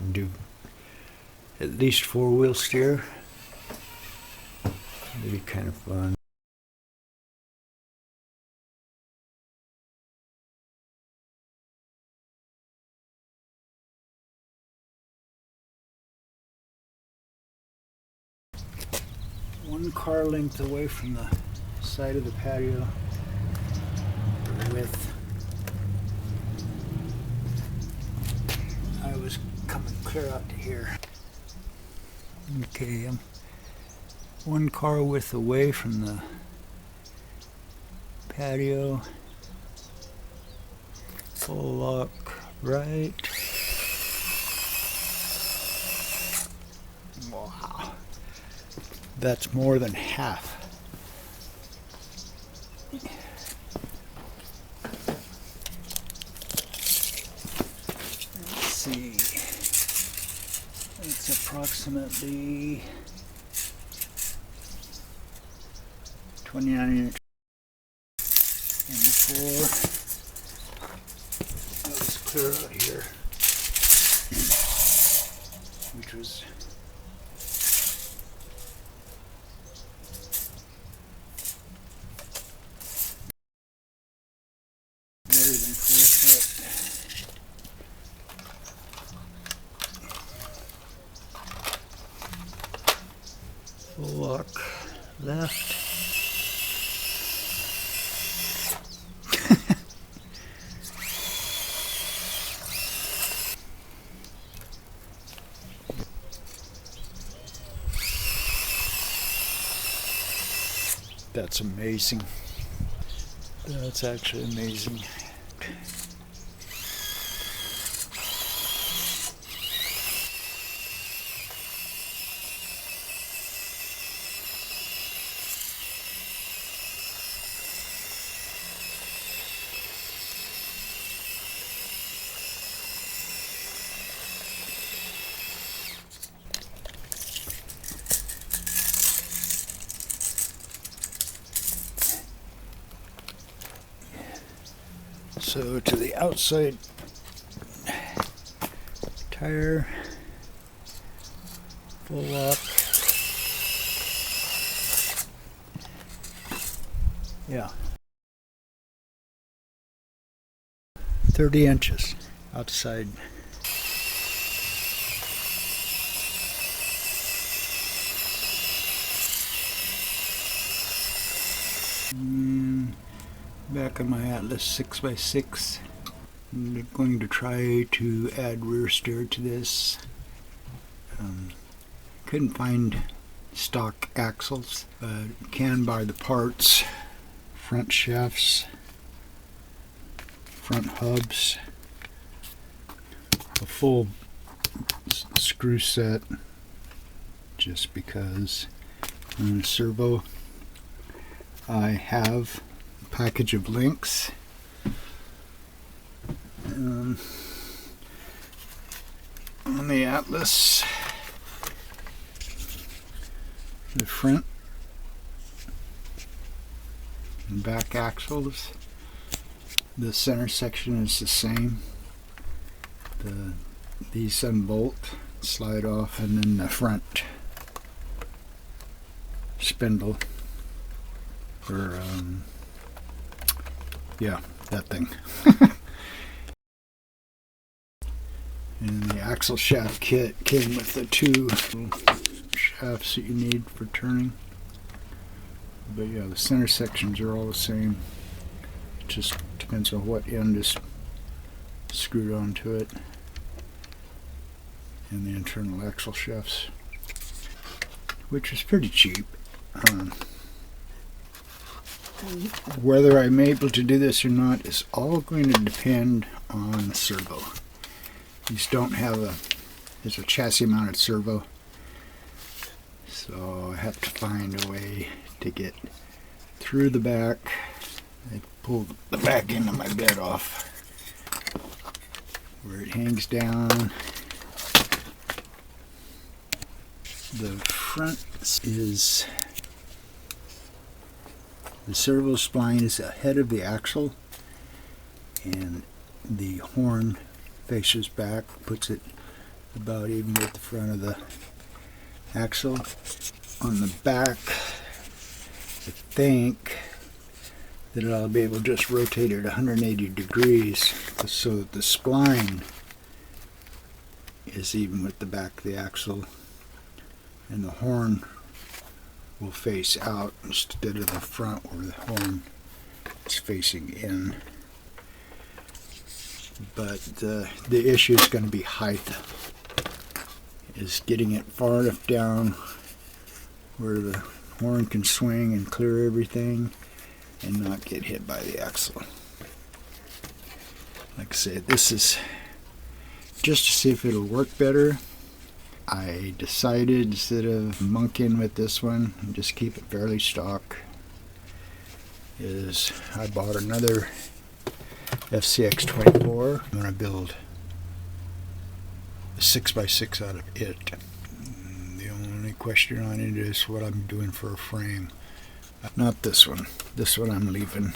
and do at least 4-wheel steer. It'd be kind of fun. One car length away from the side of the patio with I was coming clear out to here. Okay, I'm one car width away from the patio. Full lock right. Wow. That's more than half. Let's see. It's approximately 29 inches. And before I was clear out here, which was better than 4 foot. Full lock left. That's amazing. That's actually amazing. So to the outside tire, full lock. Yeah. 30 inches outside. Back on my Atlas 6x6. I'm going to try to add rear steer to this. Couldn't find stock axles, but can buy the parts, front shafts, front hubs, a full screw set, just because on a servo I have package of links. On the Atlas, the front and back axles, the center section is the same. These unbolt, slide off, and then the front spindle, or yeah, that thing. And the axle shaft kit came with the 2 shafts that you need for turning. But yeah, the center sections are all the same. It just depends on what end is screwed onto it. And the internal axle shafts, which is pretty cheap. Whether I'm able to do this or not is all going to depend on the servo. These don't have it's a chassis mounted servo, so I have to find a way to get through the back. I pull the back end of my bed off where it hangs down. The front is, the servo spline is ahead of the axle, and the horn faces back, puts it about even with the front of the axle. On the back, I think that I'll be able to just rotate it 180 degrees so that the spline is even with the back of the axle, and the horn will face out instead of the front where the horn is facing in. But the issue is going to be height, is getting it far enough down where the horn can swing and clear everything and not get hit by the axle. Like I said, this is just to see if it'll work better. I decided, instead of monkeying with this one and just keep it fairly stock, is I bought another FCX24. I'm going to build a 6x6 out of it. The only question on it is what I'm doing for a frame. Not this one. This one I'm leaving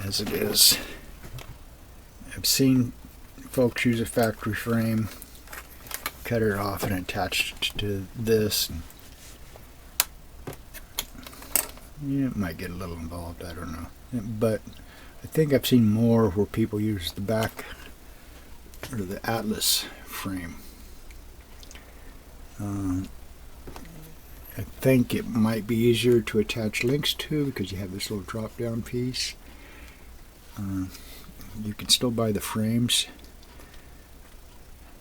as it is. I've seen folks use a factory frame, cut it off and attach it to this. Yeah, it might get a little involved, I don't know. But I think I've seen more where people use the back or the Atlas frame. I think it might be easier to attach links to because you have this little drop down piece. You can still buy the frames,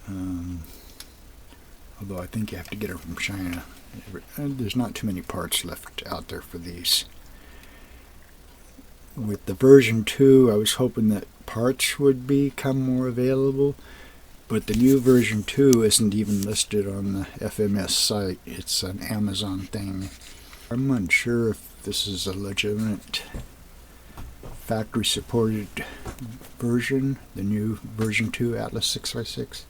although I think you have to get them from China. There's not too many parts left out there for these. With the version 2, I was hoping that parts would become more available, but the new version 2 isn't even listed on the FMS site. It's an Amazon thing. I'm unsure if this is a legitimate factory supported version, the new version 2 Atlas 6x6.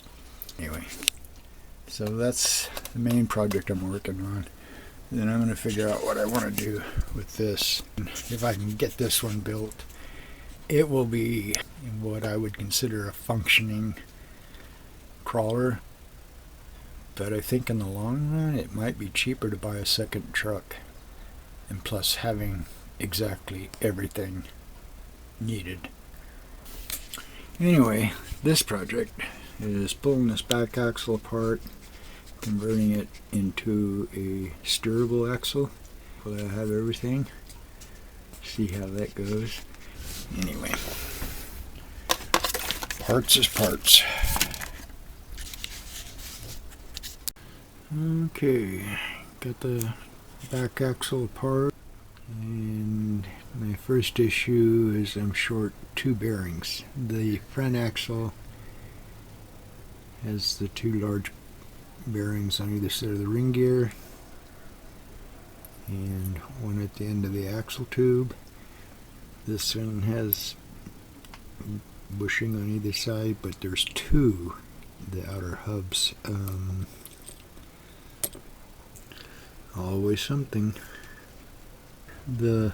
Anyway, so that's the main project I'm working on. Then I'm going to figure out what I want to do with this. If I can get this one built, it will be what I would consider a functioning crawler. But I think in the long run it might be cheaper to buy a second truck, and plus having exactly everything needed. Anyway, this project is pulling this back axle apart, converting it into a steerable axle. Will I have everything? See how that goes. Anyway, parts is parts. Okay, got the back axle apart, and my first issue is I'm short 2 bearings. The front axle has the 2 large bearings on either side of the ring gear and one at the end of the axle tube. This one has bushing on either side, but there's 2, the outer hubs. Always something. The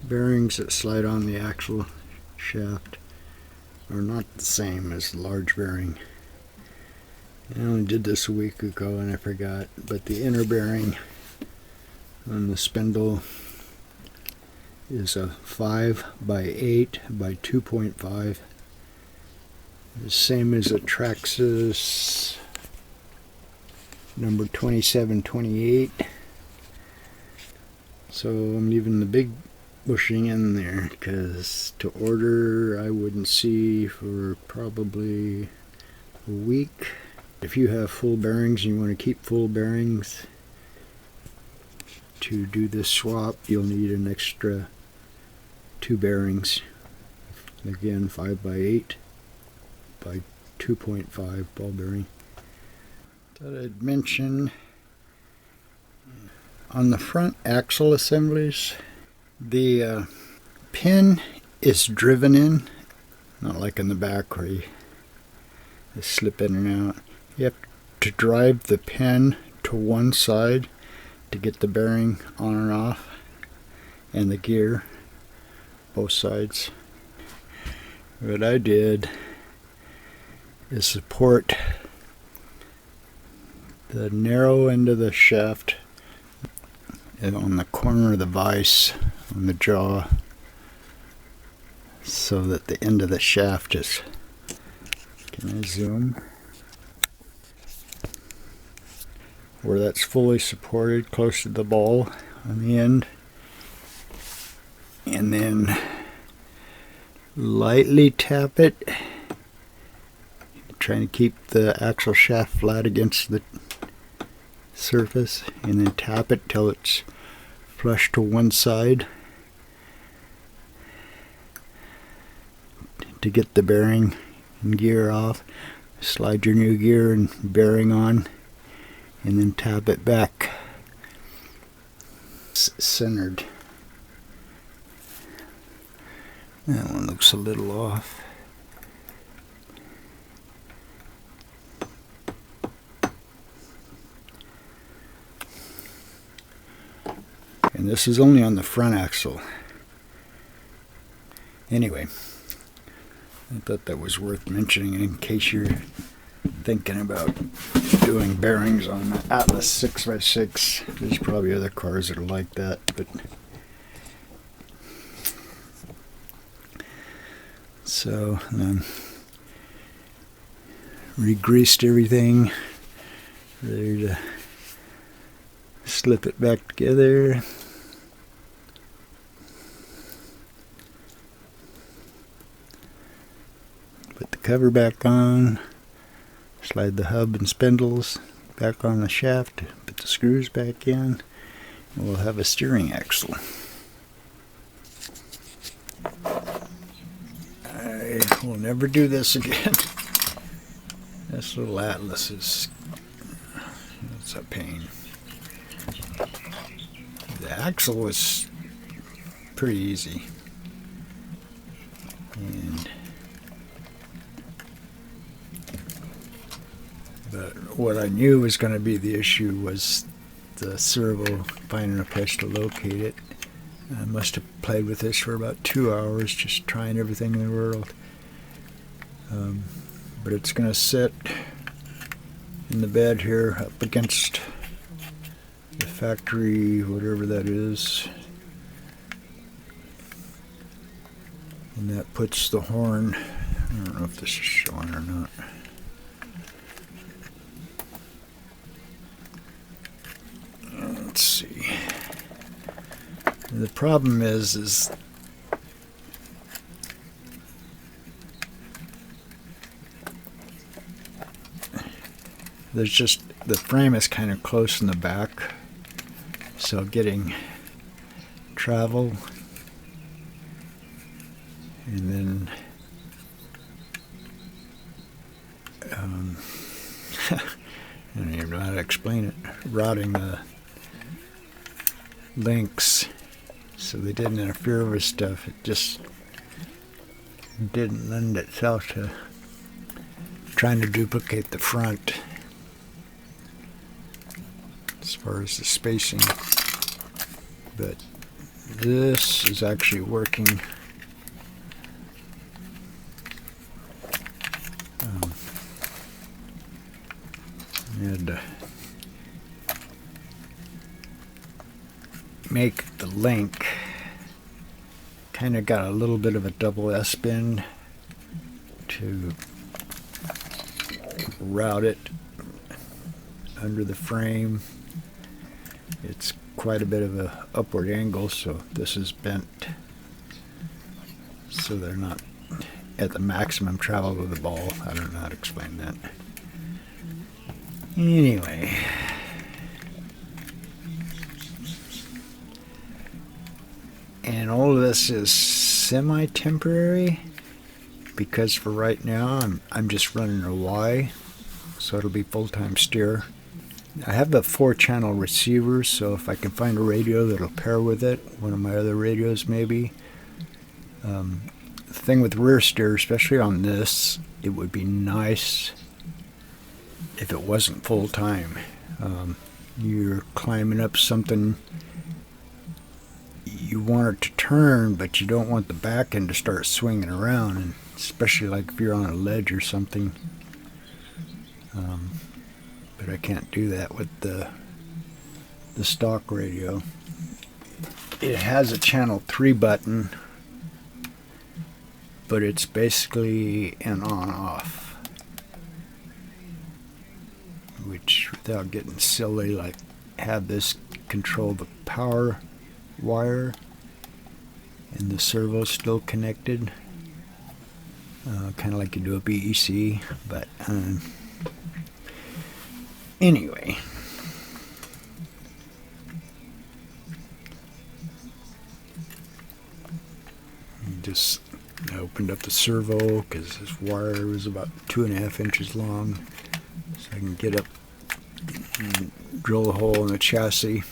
bearings that slide on the axle shaft are not the same as the large bearing. I only did this a week ago and I forgot, but the inner bearing on the spindle is a 5x8 by 2.5. The same as a Traxxas number 2728. So I'm leaving the big bushing in there because to order I wouldn't see for probably a week. If you have full bearings and you want to keep full bearings, to do this swap you'll need an extra 2 bearings. Again, 5x8 by 2.5 ball bearing. Thought I'd mention on the front axle assemblies, the pin is driven in, not like in the back where you slip in and out. You have to drive the pin to one side to get the bearing on and off, and the gear, both sides. What I did is support the narrow end of the shaft and on the corner of the vise on the jaw, so that the end of the shaft is, can I zoom? Where that's fully supported close to the ball on the end. And then lightly tap it, trying to keep the axle shaft flat against the surface, and then tap it till it's flush to one side to get the bearing and gear off. Slide your new gear and bearing on, and then tap it back centered. That one looks a little off. And this is only on the front axle. Anyway, I thought that was worth mentioning in case you're thinking about doing bearings on the Atlas 6x6. There's probably other cars that are like that, but so re-greased everything, ready to slip it back together. Put the cover back on, slide the hub and spindles back on the shaft, put the screws back in, and we'll have a steering axle. I will never do this again. This little Atlas is, it's a pain. The axle was pretty easy. But what I knew was going to be the issue was the servo, finding a place to locate it. I must have played with this for about 2 hours, just trying everything in the world. But it's going to sit in the bed here up against the factory, whatever that is. And that puts the horn, I don't know if this is showing or not. Let's see. The problem is there's just, the frame is kind of close in the back, so getting travel and then I don't even know how to explain it, routing the links so they didn't interfere with stuff. It just didn't lend itself to trying to duplicate the front as far as the spacing. But this is actually working. And make the link, kind of got a little bit of a double S bend to route it under the frame. It's quite a bit of a upward angle, so this is bent so they're not at the maximum travel with the ball. I don't know how to explain that. Anyway, and all of this is semi-temporary because for right now I'm just running a Y, so it'll be full-time steer. I have a 4-channel receiver, so if I can find a radio that'll pair with it, one of my other radios maybe. The thing with rear steer, especially on this, it would be nice if it wasn't full-time. You're climbing up something, you want it to turn, but you don't want the back end to start swinging around, and especially like if you're on a ledge or something. but I can't do that with the stock radio. It has a channel 3 button, but it's basically an on-off, which, without getting silly, like have this control the power wire and the servo still connected, kind of like you do a BEC, but anyway. Just I opened up the servo because this wire was about 2.5 inches long, so I can get up and drill a hole in the chassis.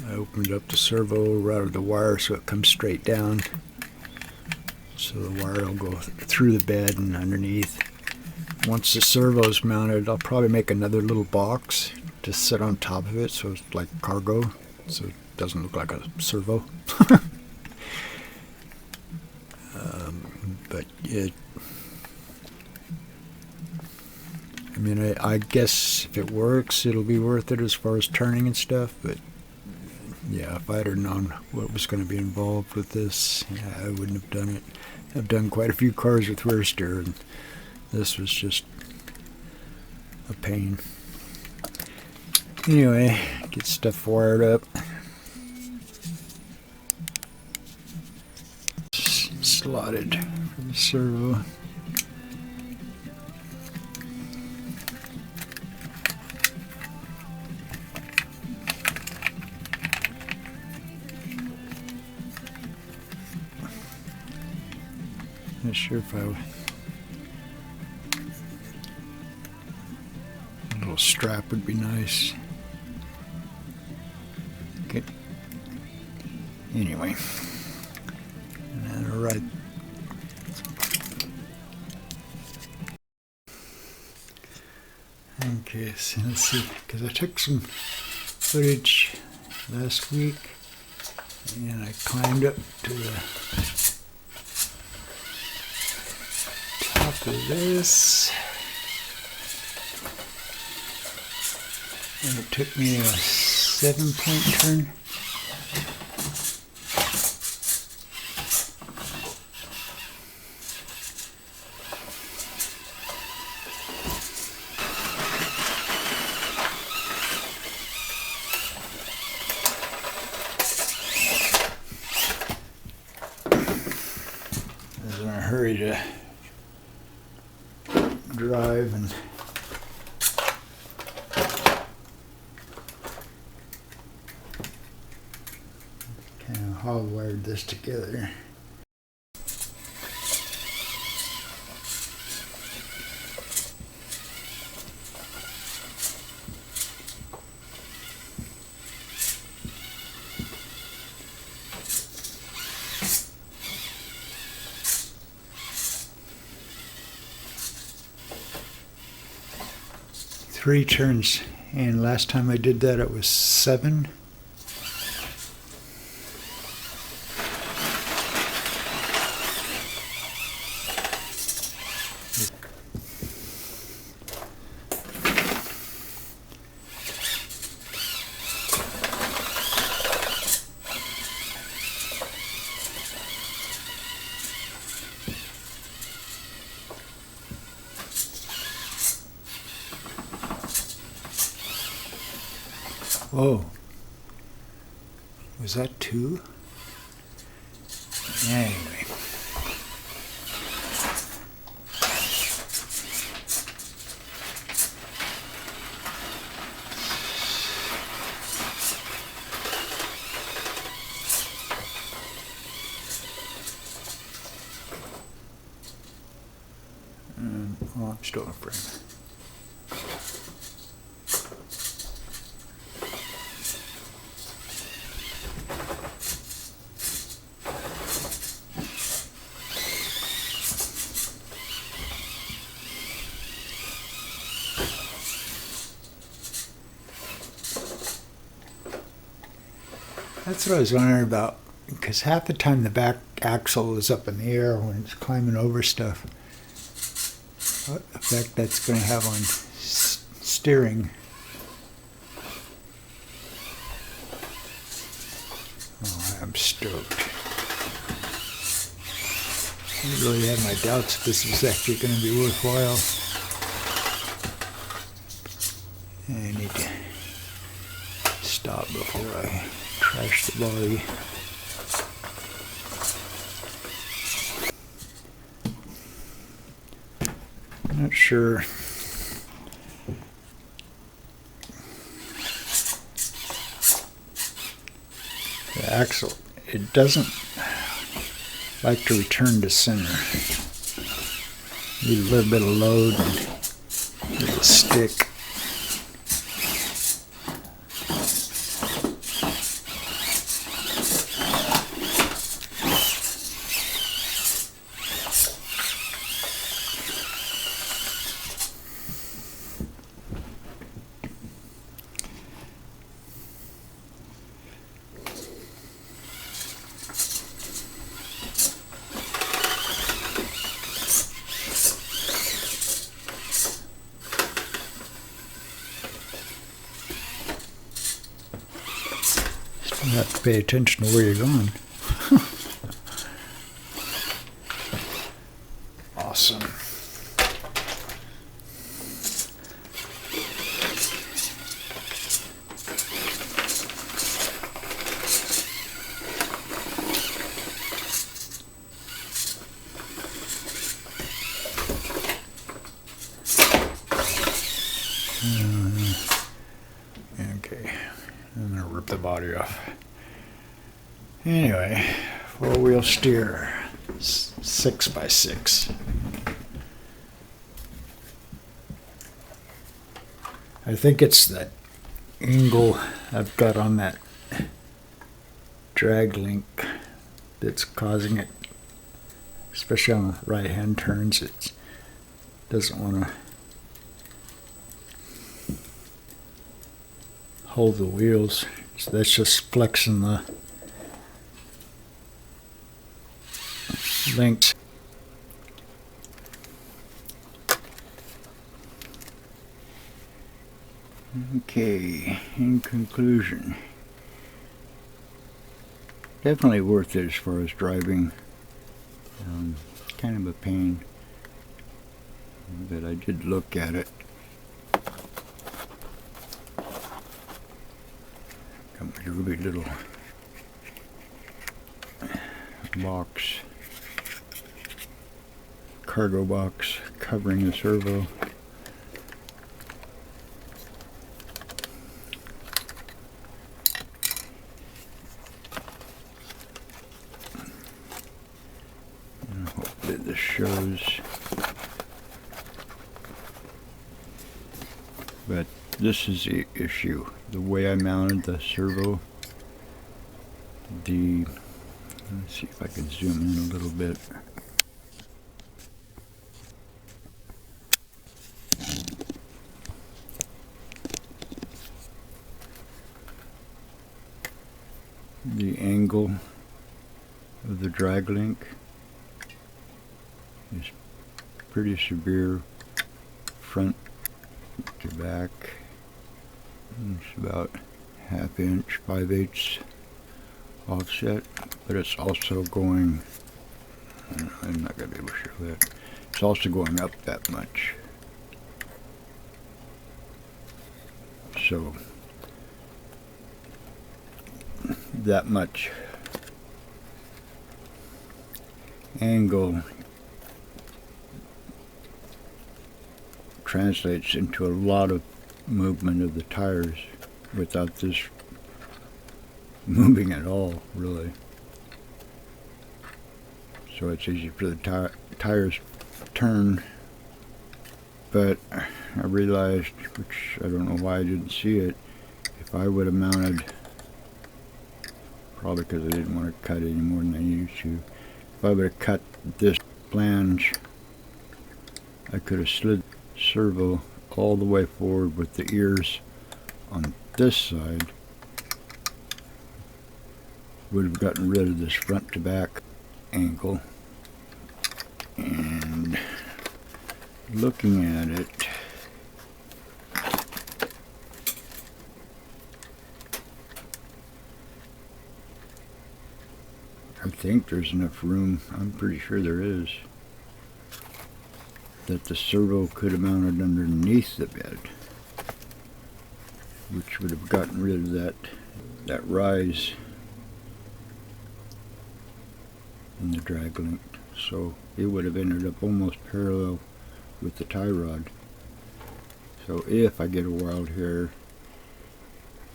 I opened up the servo, routed the wire so it comes straight down, so the wire will go through the bed and underneath. Once the servo is mounted, I'll probably make another little box to sit on top of it so it's like cargo, so it doesn't look like a servo. But I guess if it works, it'll be worth it as far as turning and stuff. But yeah, if I'd have known what was going to be involved with this, yeah, I wouldn't have done it. I've done quite a few cars with rear steer, and this was just a pain. Anyway, get stuff wired up. Slotted for the servo. Not sure if a little strap would be nice. Okay. Anyway. Alright. Okay, so let's see, because I took some footage last week and I climbed up to the top of this, and it took me a 7-point turn. I was in a hurry to drive and kind of hog-wired this together. Three turns, and last time I did that it was 7. Oh, was that 2? Anyway. Oh, I'm still in frame. That's what I was wondering about, because half the time the back axle is up in the air when it's climbing over stuff. effect that's going to have on steering. Oh, I'm stoked. I really had my doubts if this was actually going to be worthwhile. I need to stop before I trash the body. I'm not sure. The axle, it doesn't like to return to center. Need a little bit of load and a little stick. You have to pay attention to where you're going. Awesome. Okay, I'm gonna rip the body off. Anyway, 4-wheel steer, 6x6. I think it's that angle I've got on that drag link that's causing it, especially on the right-hand turns. It doesn't want to hold the wheels, so that's just flexing the links. Okay, in conclusion, definitely worth it as far as driving. Kind of a pain, but I did look at it. Got my ruby little box, cargo box covering the servo. I hope that this shows. But this is the issue. The way I mounted the servo, let's see if I can zoom in a little bit. The angle of the drag link is pretty severe front to back. It's about 1/2 inch, 5/8 offset, but it's also going, I'm not going to be able to show that, it's also going up that much. So that much angle translates into a lot of movement of the tires without this moving at all, really. So it's easy for the tires to turn, but I realized, which I don't know why I didn't see it, if I would have mounted, probably because I didn't want to cut any more than I needed to, if I would have cut this flange, I could have slid the servo all the way forward with the ears on this side, would have gotten rid of this front to back angle, and Looking at it, I think there's enough room, I'm pretty sure there is, that the servo could have mounted underneath the bed, which would have gotten rid of that rise in the drag link. So it would have ended up almost parallel with the tie rod. So if I get a wild hair,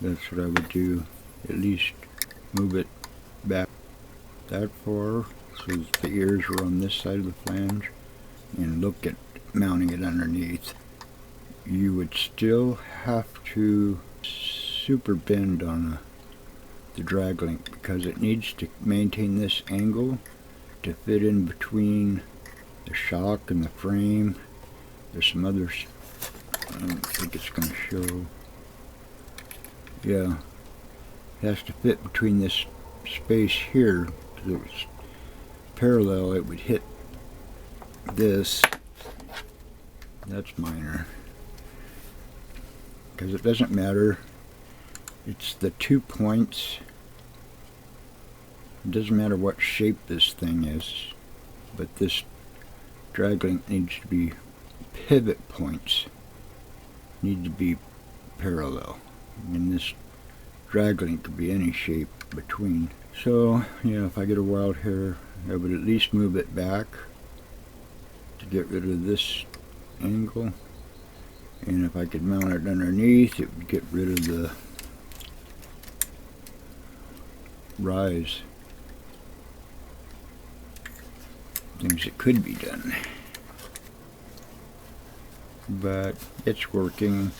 that's what I would do. At least move it back that far so that the ears were on this side of the flange, and look at mounting it underneath. You would still have to super bend on the drag link because it needs to maintain this angle to fit in between the shock and the frame. There's some others, I don't think it's going to show. Yeah, it has to fit between this space here. If it was parallel, it would hit this. That's minor, because it doesn't matter. It's the 2 points. It doesn't matter what shape this thing is, but this drag link needs to be pivot points. Need to be parallel. And this drag link could be any shape between. So, yeah, if I get a wild hair, I would at least move it back to get rid of this angle. And if I could mount it underneath, it would get rid of the rise. Things that could be done. But it's working.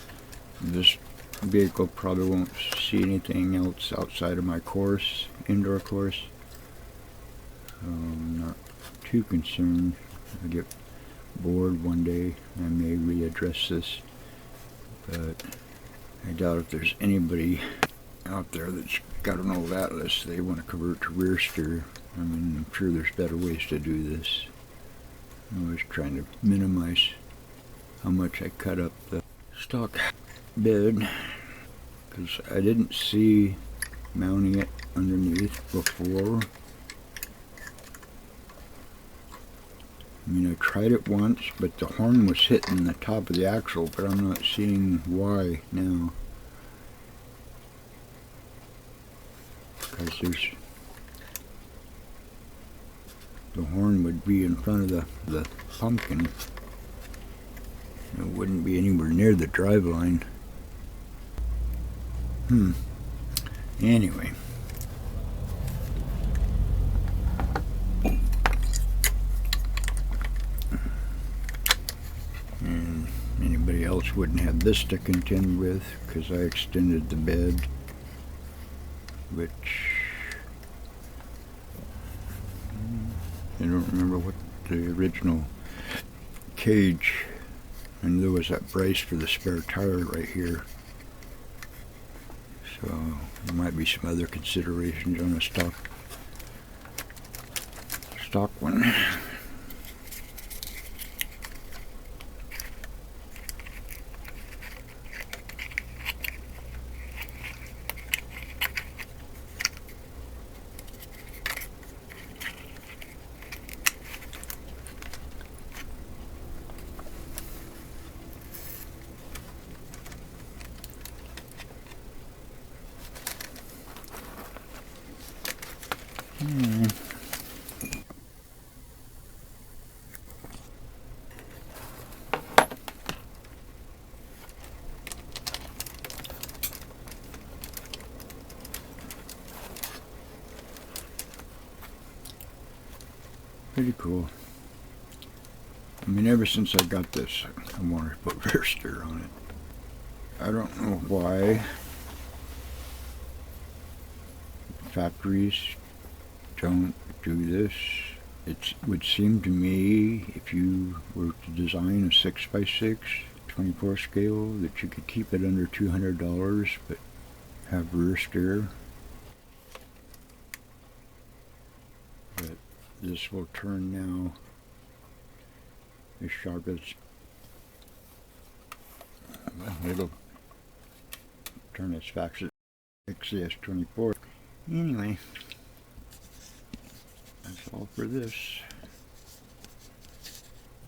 This vehicle probably won't see anything else outside of my course, indoor course. I'm not too concerned. I get bored one day, I may readdress this, but I doubt if there's anybody out there that's got an old Atlas they want to convert to rear steer. I mean, I'm sure there's better ways to do this. I'm always trying to minimize how much I cut up the stock bed, because I didn't see mounting it underneath before. I mean, I tried it once, but the horn was hitting the top of the axle, but I'm not seeing why now. Because the horn would be in front of the pumpkin. It wouldn't be anywhere near the drive line. Anyway. And anybody else wouldn't have this to contend with, because I extended the bed, which I don't remember what the original cage, and there was that brace for the spare tire right here. So there might be some other considerations on a stock one. Pretty cool. I mean, ever since I got this, I wanted to put rear steer on it. I don't know why factories don't do this. It would seem to me, if you were to design a 6x6 24 scale, that you could keep it under $200 but have rear steer. But this will turn now as sharp as it'll turn its fax XCS24. Anyway, that's all for this.